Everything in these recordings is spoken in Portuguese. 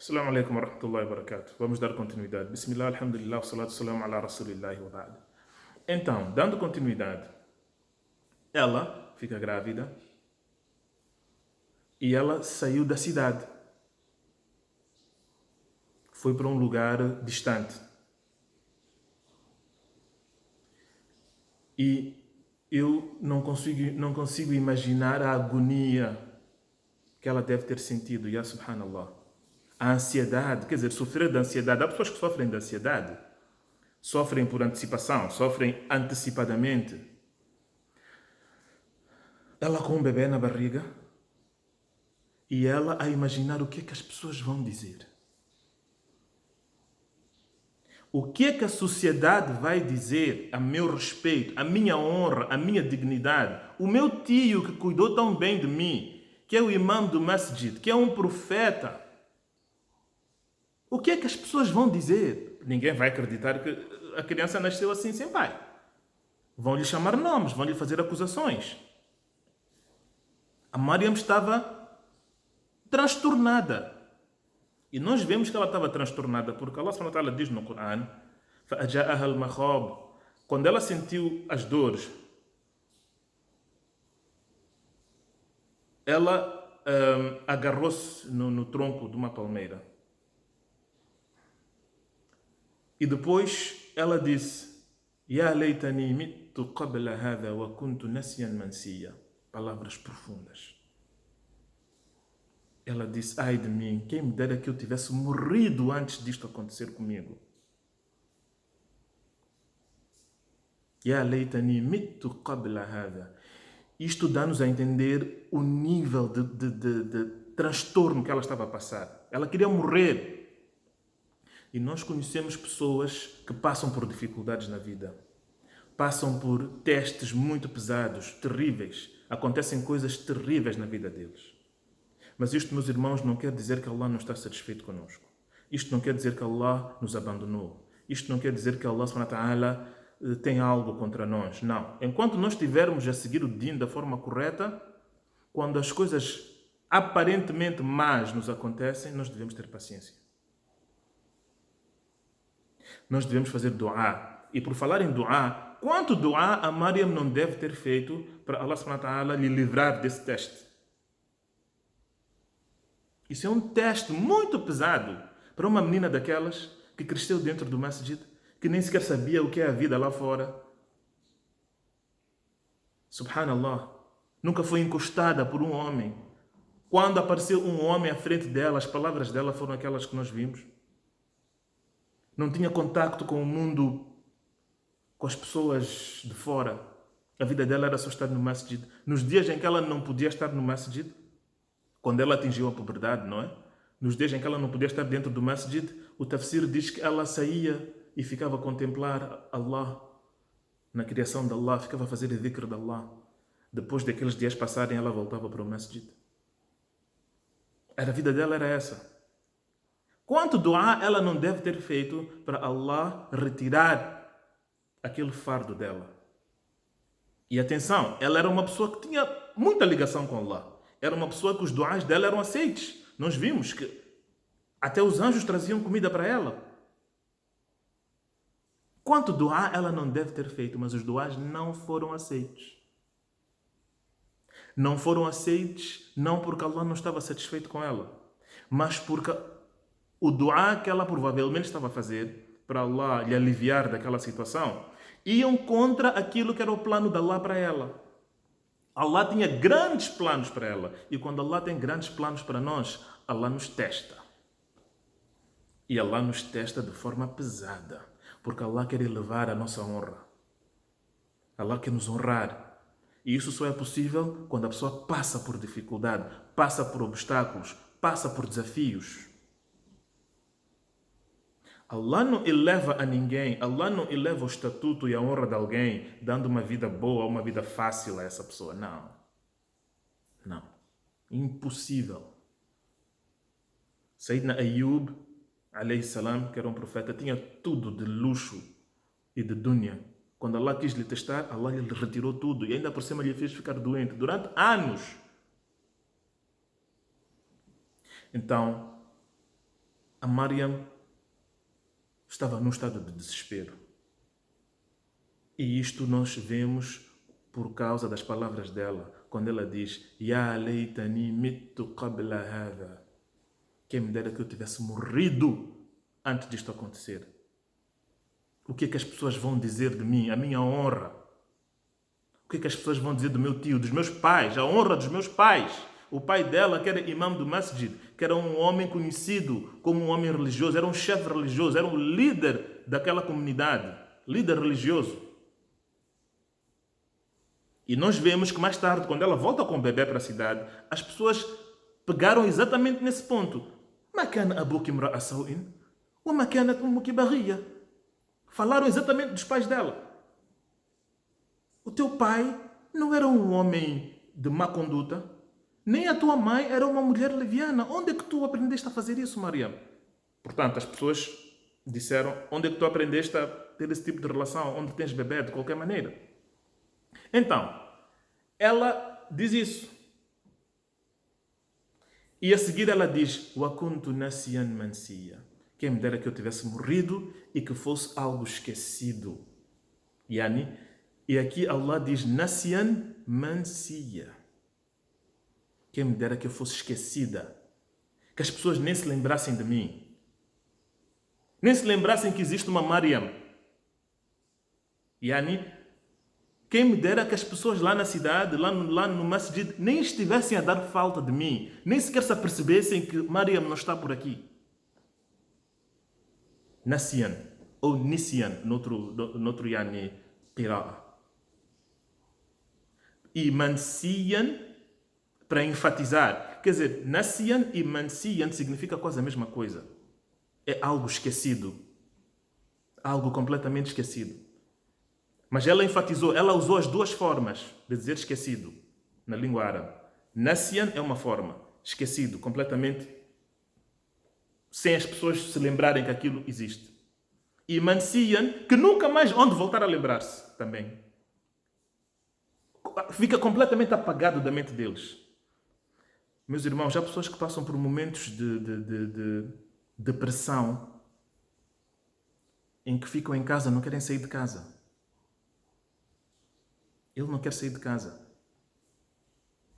Assalamu alaikum wa rahmatullahi wa barakatuh. Vamos dar continuidade. Bismillah, alhamdulillah, salatu salam ala rasulillahi wa ba'd. Então, dando continuidade, ela fica grávida e ela saiu da cidade. Foi para um lugar distante. E eu não consigo imaginar a agonia que ela deve ter sentido, ya subhanallah. A ansiedade, quer dizer, sofrer de ansiedade. Há pessoas que sofrem de ansiedade, sofrem por antecipação, sofrem antecipadamente. Ela com um bebê na barriga e ela a imaginar o que é que as pessoas vão dizer. O que é que a sociedade vai dizer a meu respeito, a minha honra, a minha dignidade? O meu tio que cuidou tão bem de mim, que é o imã do masjid, que é um profeta. O que é que as pessoas vão dizer? Ninguém vai acreditar que a criança nasceu assim sem pai. Vão lhe chamar nomes, vão lhe fazer acusações. A Maryam estava transtornada. E nós vemos que ela estava transtornada porque Allah subhanahu wa ta'ala diz no Coran: فَأَجَاءَهَا الْمَخَاضُ. Quando ela sentiu as dores, ela agarrou-se no tronco de uma palmeira. E depois ela disse: Ya leitani mittu qabla hadha wa kuntu nasiyan mansiya. Palavras profundas. Ela disse: ai de mim, quem me dera que eu tivesse morrido antes disto acontecer comigo. Ya leitani mittu qabla hadha. Isto dá-nos a entender o nível de transtorno que ela estava a passar. Ela queria morrer. E nós conhecemos pessoas que passam por dificuldades na vida. Passam por testes muito pesados, terríveis. Acontecem coisas terríveis na vida deles. Mas isto, meus irmãos, não quer dizer que Allah não está satisfeito conosco. Isto não quer dizer que Allah nos abandonou. Isto não quer dizer que Allah subhanahu wa ta'ala tem algo contra nós. Não. Enquanto nós estivermos a seguir o din da forma correta, quando as coisas aparentemente más nos acontecem, nós devemos ter paciência. Nós devemos fazer dua. E por falar em dua, quanto dua a Maryam não deve ter feito para Allah subhanahu wa ta'ala lhe livrar desse teste? Isso é um teste muito pesado para uma menina daquelas que cresceu dentro do masjid, que nem sequer sabia o que é a vida lá fora. Subhanallah. Nunca foi encostada por um homem. Quando apareceu um homem à frente dela, as palavras dela foram aquelas que nós vimos. Não tinha contacto com o mundo, com as pessoas de fora. A vida dela era só estar no masjid. Nos dias em que ela não podia estar no masjid, quando ela atingiu a puberdade, não é? Nos dias em que ela não podia estar dentro do masjid, o tafsir diz que ela saía e ficava a contemplar Allah na criação de Allah, ficava a fazer o dhikr de Allah. Depois daqueles dias passarem, ela voltava para o masjid. A vida dela era essa. Quanto dua ela não deve ter feito para Allah retirar aquele fardo dela? E atenção, ela era uma pessoa que tinha muita ligação com Allah. Era uma pessoa que os duás dela eram aceites. Nós vimos que até os anjos traziam comida para ela. Quanto duá ela não deve ter feito, mas os duás não foram aceitos. Não foram aceitos não porque Allah não estava satisfeito com ela, mas porque o duá que ela provavelmente estava a fazer para Allah lhe aliviar daquela situação iam contra aquilo que era o plano de Allah para ela. Allah tinha grandes planos para ela. E quando Allah tem grandes planos para nós, Allah nos testa. E Allah nos testa de forma pesada. Porque Allah quer elevar a nossa honra. Allah quer nos honrar. E isso só é possível quando a pessoa passa por dificuldade, passa por obstáculos, passa por desafios. Allah não eleva a ninguém, Allah não eleva o estatuto e a honra de alguém dando uma vida boa, uma vida fácil a essa pessoa. Não. Não. Impossível. Sayyidina Ayub, alayhi salam, que era um profeta, tinha tudo de luxo e de dunya. Quando Allah quis lhe testar, Allah lhe retirou tudo e ainda por cima lhe fez ficar doente durante anos. Então, A Maryam estava num estado de desespero. E isto nós vemos por causa das palavras dela, quando ela diz: Ya leitani mittu qabla hadha. Quem me dera que eu tivesse morrido antes disto acontecer. O que é que as pessoas vão dizer de mim, a minha honra? O que é que as pessoas vão dizer do meu tio, dos meus pais, a honra dos meus pais? O pai dela, que era imã do masjid, que era um homem conhecido como um homem religioso, era um chefe religioso, era um líder daquela comunidade, líder religioso. E nós vemos que mais tarde, quando ela volta com o bebê para a cidade, as pessoas pegaram exatamente nesse ponto. Ma kana abuki imra'a sawin wa ma kanat ummuki baghiya. Falaram exatamente dos pais dela. O teu pai não era um homem de má conduta, nem a tua mãe era uma mulher leviana. Onde é que tu aprendeste a fazer isso, Maria? Portanto, as pessoas disseram: onde é que tu aprendeste a ter esse tipo de relação? Onde tens bebê, de qualquer maneira? Então, ela diz isso. E a seguir ela diz: Wakuntu nasiyan mansiya. Quem me dera que eu tivesse morrido e que fosse algo esquecido. Yani, e aqui Allah diz nasiyan mansiya. Quem me dera que eu fosse esquecida. Que as pessoas nem se lembrassem de mim. Nem se lembrassem que existe uma Maryam. Yani, quem me dera que as pessoas lá na cidade, lá no masjid, nem estivessem a dar falta de mim. Nem sequer se apercebessem que Maryam não está por aqui. Nasiyan, ou Nisyan, noutro yani, qira'a. E Mansiyan, para enfatizar. Quer dizer, Nasiyan e Mansiyan significa quase a mesma coisa. É algo esquecido. Algo completamente esquecido. Mas ela enfatizou, ela usou as duas formas de dizer esquecido na língua árabe. Nasiyan é uma forma, esquecido, completamente, sem as pessoas se lembrarem que aquilo existe. E Mansiyan, que nunca mais onde voltar a lembrar-se também. Fica completamente apagado da mente deles. Meus irmãos, há pessoas que passam por momentos de depressão em que ficam em casa, não querem sair de casa. Ele não quer sair de casa.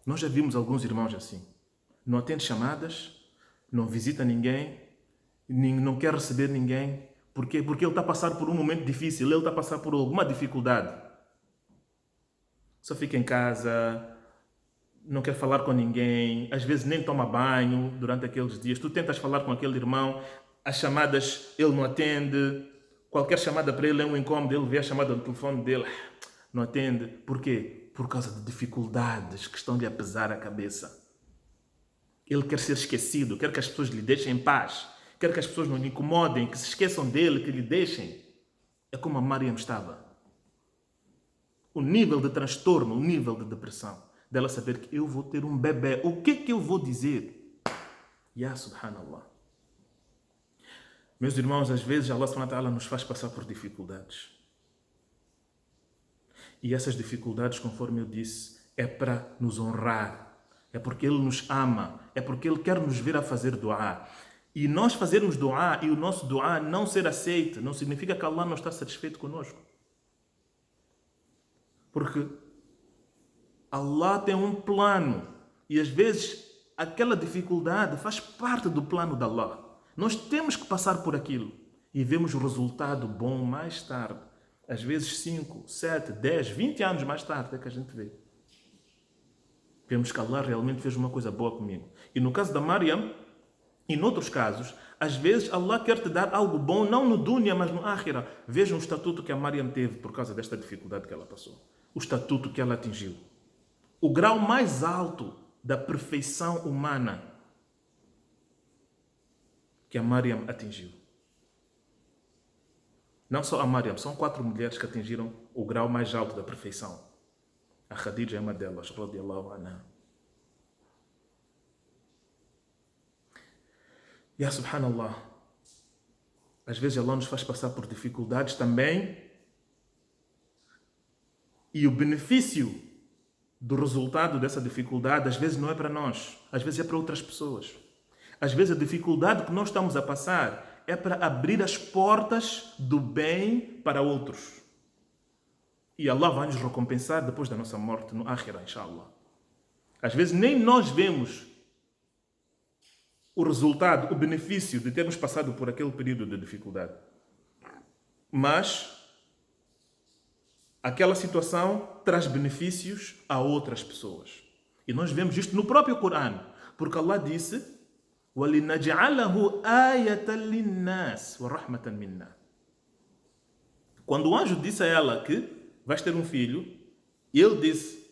Nós já vimos alguns irmãos assim. Não atende chamadas, não visita ninguém, não quer receber ninguém. Por quê? Porque ele está a passar por um momento difícil, ele está a passar por alguma dificuldade. Só fica em casa, não quer falar com ninguém, às vezes nem toma banho durante aqueles dias. Tu tentas falar com aquele irmão, as chamadas ele não atende, qualquer chamada para ele é um incômodo, ele vê a chamada no telefone dele, não atende. Por quê? Por causa de dificuldades que estão-lhe a pesar a cabeça. Ele quer ser esquecido, quer que as pessoas lhe deixem em paz, quer que as pessoas não lhe incomodem, que se esqueçam dele, que lhe deixem. É como a Maryam estava. O nível de transtorno, o nível de depressão, dela saber que eu vou ter um bebê. O que é que eu vou dizer? Ya subhanallah. Meus irmãos, às vezes Allah subhanahu wa ta'ala nos faz passar por dificuldades. E essas dificuldades, conforme eu disse, é para nos honrar. É porque Ele nos ama. É porque Ele quer nos ver a fazer du'a. E nós fazermos du'a e o nosso du'a não ser aceito, não significa que Allah não está satisfeito conosco. Porque Allah tem um plano. E às vezes aquela dificuldade faz parte do plano de Allah. Nós temos que passar por aquilo. E vemos o resultado bom mais tarde. Às vezes 5, 7, 10, 20 anos mais tarde é que a gente vê. Vemos que Allah realmente fez uma coisa boa comigo. E no caso da Maryam, e noutros casos, às vezes Allah quer te dar algo bom, não no dunya, mas no akhira. Vejam o estatuto que a Maryam teve por causa desta dificuldade que ela passou. O estatuto que ela atingiu. O grau mais alto da perfeição humana que a Maryam atingiu. Não só a Maryam, são 4 mulheres que atingiram o grau mais alto da perfeição. A Khadija é uma delas, radiyallahu anha. Ya subhanallah. Às vezes Allah nos faz passar por dificuldades também. E o benefício do resultado dessa dificuldade, às vezes não é para nós. Às vezes é para outras pessoas. Às vezes a dificuldade que nós estamos a passar é para abrir as portas do bem para outros. E Allah vai nos recompensar depois da nossa morte no Akhirah, inshallah. Às vezes nem nós vemos o resultado, o benefício de termos passado por aquele período de dificuldade. Mas aquela situação traz benefícios a outras pessoas. E nós vemos isto no próprio Corão. Porque Allah disse: وَلِنَجْعَلَهُ آيَةً لِلنَّاسِ وَرَحْمَةً مِنَّا. Quando o anjo disse a ela que vais ter um filho, ele disse,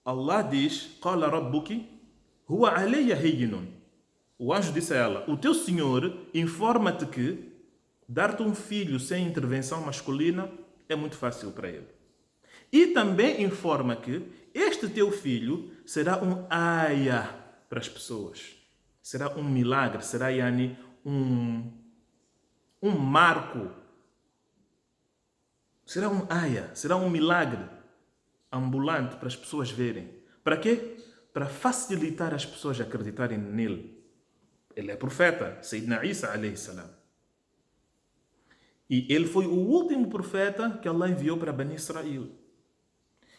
Allah diz, قَالَ رَبُّكِ هُوَ عَلَيَّ هَيِّنٌ. O anjo disse a ela, o teu Senhor informa-te que dar-te um filho sem intervenção masculina é muito fácil para ele. E também informa que este teu filho será um ayah para as pessoas. Será um milagre, será um marco. Será um ayah, será um milagre ambulante para as pessoas verem. Para quê? Para facilitar as pessoas a acreditarem nele. Ele é profeta, Sayyidina Isa alayhi salam. E ele foi o último profeta que Allah enviou para Bani Israel.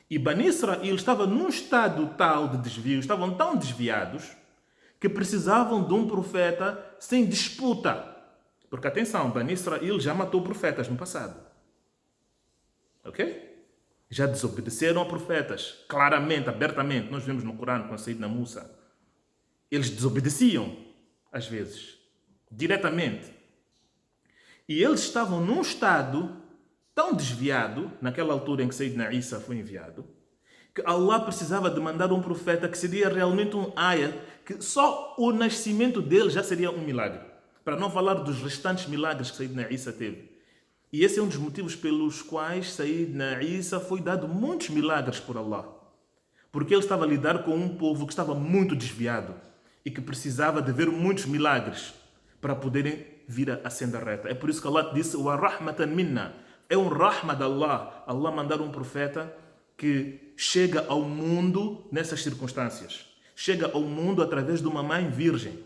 E Bani Israel estava num estado tal de desvio, estavam tão desviados, que precisavam de um profeta sem disputa. Porque, atenção, Bani Israel já matou profetas no passado. Ok? Já desobedeceram a profetas, claramente, abertamente. Nós vemos no Corão com a Sayyidina Musa. Eles desobedeciam, às vezes, diretamente. E eles estavam num estado tão desviado, naquela altura em que Sayyidina Isa foi enviado, que Allah precisava de mandar um profeta que seria realmente um ayah, que só o nascimento dele já seria um milagre. Para não falar dos restantes milagres que Sayyidina Isa teve. E esse é um dos motivos pelos quais Sayyidina Isa foi dado muitos milagres por Allah. Porque ele estava a lidar com um povo que estava muito desviado e que precisava de ver muitos milagres para poderem vir à senda reta. É por isso que Allah disse: "Wa rahmatan minna". É um rahma de Allah. Allah mandar um profeta que chega ao mundo nessas circunstâncias. Chega ao mundo através de uma mãe virgem.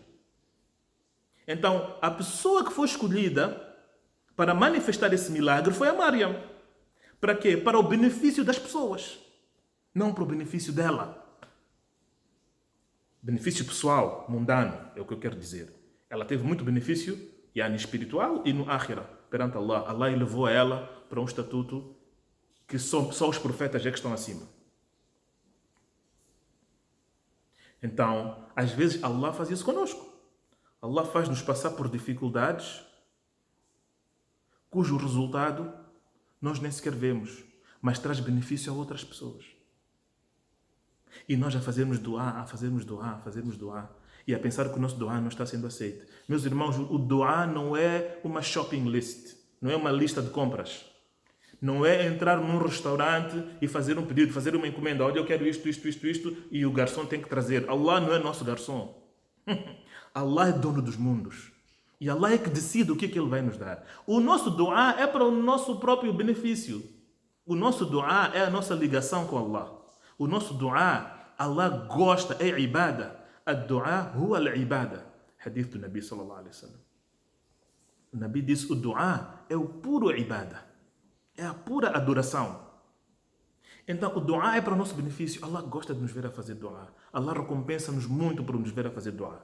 Então, a pessoa que foi escolhida para manifestar esse milagre foi a Maryam. Para quê? Para o benefício das pessoas. Não para o benefício dela. Benefício pessoal, mundano, é o que eu quero dizer. Ela teve muito benefício, yani espiritual e no Akhirah, perante Allah. Allah elevou ela para um estatuto que só os profetas é que estão acima. Então, às vezes Allah faz isso conosco. Allah faz-nos passar por dificuldades cujo resultado nós nem sequer vemos, mas traz benefício a outras pessoas. E nós a fazermos duá, e a pensar que o nosso duá não está sendo aceito. Meus irmãos, o duá não é uma shopping list, não é uma lista de compras. Não é entrar num restaurante e fazer um pedido, fazer uma encomenda. Olha, eu quero isto, e o garçom tem que trazer. Allah não é nosso garçom. Allah é dono dos mundos. E Allah é que decide o que é que Ele vai nos dar. O nosso duá é para o nosso próprio benefício. O nosso duá é a nossa ligação com Allah. O nosso duá, Allah gosta, é ibada. Ad-duá huwa al-ibada. Hadith do Nabi sallallahu alaihi wasallam. O Nabi disse, o duá é o puro ibada. É a pura adoração. Então, o duá é para o nosso benefício. Allah gosta de nos ver a fazer duá. Allah recompensa-nos muito por nos ver a fazer duá.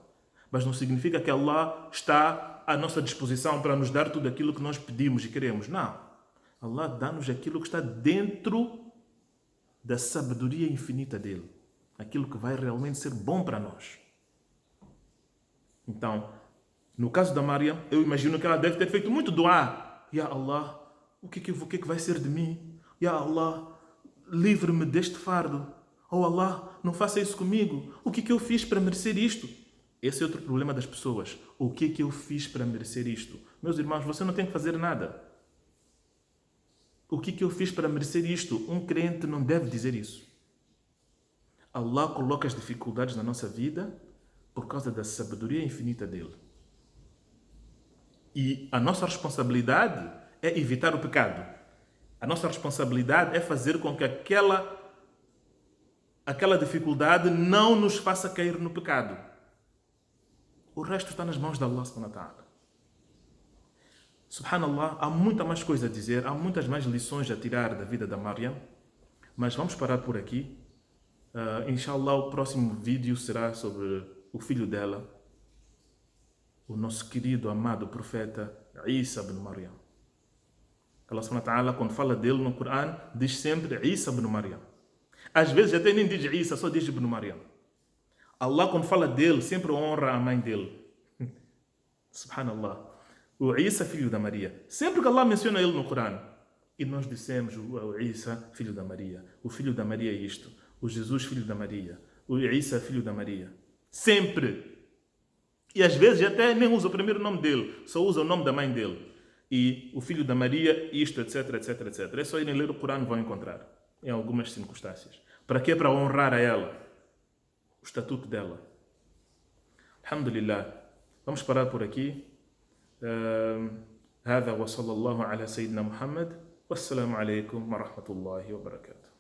Mas não significa que Allah está à nossa disposição para nos dar tudo aquilo que nós pedimos e queremos. Não. Allah dá-nos aquilo que está dentro da sabedoria infinita dele. Aquilo que vai realmente ser bom para nós. Então, no caso da Maryam, eu imagino que ela deve ter feito muito duá. Ya Allah, o que vai ser de mim? Ya Allah, livre-me deste fardo. Oh Allah, não faça isso comigo. O que eu fiz para merecer isto? Esse é outro problema das pessoas. O que eu fiz para merecer isto? Meus irmãos, você não tem que fazer nada. O que eu fiz para merecer isto? Um crente não deve dizer isso. Allah coloca as dificuldades na nossa vida por causa da sabedoria infinita dele. E a nossa responsabilidade é evitar o pecado. A nossa responsabilidade é fazer com que aquela dificuldade não nos faça cair no pecado. O resto está nas mãos de Allah subhanahu wa ta'ala. Subhanallah, há muita mais coisa a dizer, há muitas mais lições a tirar da vida da Maryam, mas vamos parar por aqui. Inshallah, o próximo vídeo será sobre o filho dela, o nosso querido, amado profeta Isa ibn Maryam. Allah subhanahu wa ta'ala, quando fala dele no Corão, diz sempre Isa ibn Maryam. Às vezes até nem diz Isa, só diz ibn Maryam. Allah, quando fala dele, sempre honra a mãe dele. Subhanallah. O Isa, filho da Maria. Sempre que Allah menciona ele no Corão, e nós dissemos o Isa, filho da Maria. O filho da Maria é isto. O Jesus, filho da Maria. O Isa, filho da Maria. Sempre. E às vezes até nem usa o primeiro nome dele, só usa o nome da mãe dele. E o filho da Maria, isto, etc, etc, etc. É só irem ler o Corão, vão encontrar. Em algumas circunstâncias. Para quê? Para honrar a ela. O estatuto dela. Alhamdulillah. Vamos parar por aqui. هذا وصلى الله على سيدنا محمد والسلام عليكم ورحمة الله وبركاته.